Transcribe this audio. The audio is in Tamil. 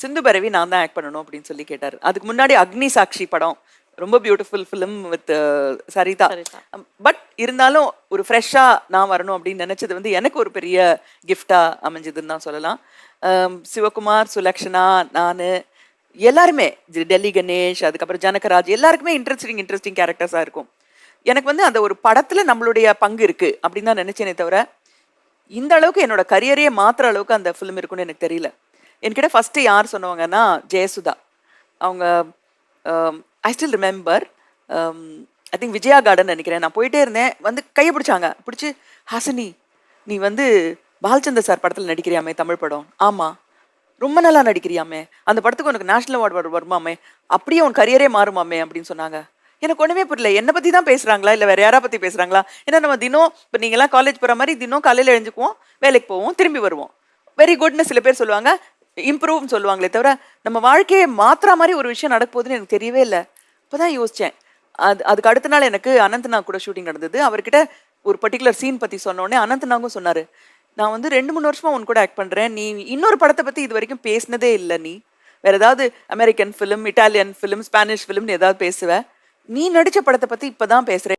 சிந்து பரவி நான் தான் ஆக்ட் பண்ணணும் அப்படின்னு சொல்லி கேட்டாரு. அதுக்கு முன்னாடி அக்னி சாக்ஷி படம் ரொம்ப beautiful film with Saritha. But இருந்தாலும் ஒரு ஃப்ரெஷ்ஷா நான் வரணும் அப்படின்னு நினைச்சது வந்து எனக்கு ஒரு பெரிய கிஃப்டா அமைஞ்சதுன்னு தான் சொல்லலாம். சிவகுமார், சுலக்ஷனா, நான் எல்லாருமே டெல்லி கணேஷ், அதுக்கப்புறம் ஜனகராஜ், எல்லாருக்குமே இன்ட்ரெஸ்டிங் கேரக்டர்ஸா இருக்கும். எனக்கு வந்து அந்த ஒரு படத்துல நம்மளுடைய பங்கு இருக்கு அப்படின்னு தான் நினைச்சேனே தவிர இந்த அளவுக்கு என்னோட கரியரையே மாத்துற அளவுக்கு அந்த ஃபிலிம் இருக்குன்னு எனக்கு தெரியல. என்கிட்ட ஃபர்ஸ்ட் யார் சொன்னவங்கன்னா ஜெயசுதா. அவங்க I still remember, I think Vijaya garden நினைக்கிறேன். நான் போயிட்டே இருந்தேன், வந்து கையை பிடிச்சாங்க. பிடிச்சி, ஹாசினி நீ வந்து பாலச்சந்தர் சார் படத்தில் நடிக்கிறியாமே, தமிழ் படம். ஆமா, ரொம்ப நல்லா நடிக்கிறியாமே, அந்த படத்துக்கு உனக்கு நேஷனல் அவார்டு வருமாமே, அப்படியே உன் கரியரே மாறுமாமே அப்படின்னு சொன்னாங்க. எனக்கு ஒண்ணுமே புரியல. என்னை பத்தி தான் பேசுறாங்களா இல்ல வேற யாரா பத்தி பேசுறாங்களா? ஏன்னா நம்ம தினம் இப்போ நீங்கெல்லாம் காலேஜ் போற மாதிரி தினம் காலையில எழுஞ்சுக்குவோம், வேலைக்கு போவோம், திரும்பி வருவோம். வெரி குட்னு சில பேர் சொல்லுவாங்க, இம்ப்ரூவ்னு சொல்லுவாங்களே தவிர நம்ம வாழ்க்கையை மாத்துற மாதிரி ஒரு விஷயம் நடக்க போகுதுன்னு எனக்கு தெரியவே இல்லை. இப்போதான் யோசிச்சேன். அதுக்கு அடுத்த நாள் எனக்கு அனந்தநாக் கூட ஷூட்டிங் நடந்தது. அவர்கிட்ட ஒரு பர்டிகுலர் சீன் பத்தி சொன்ன உடனே அனந்தநாகும் சொன்னாரு, நான் வந்து 2-3 வருஷமா உன் கூட ஆக்ட் பண்றேன், நீ இன்னொரு படத்தை பத்தி இது வரைக்கும் பேசினதே இல்லை. நீ வேற ஏதாவது American film, Italian film, Spanish ஃபிலிம்னு ஏதாவது பேசுவ, நீ நடிச்ச படத்தை பத்தி இப்பதான் பேசுற.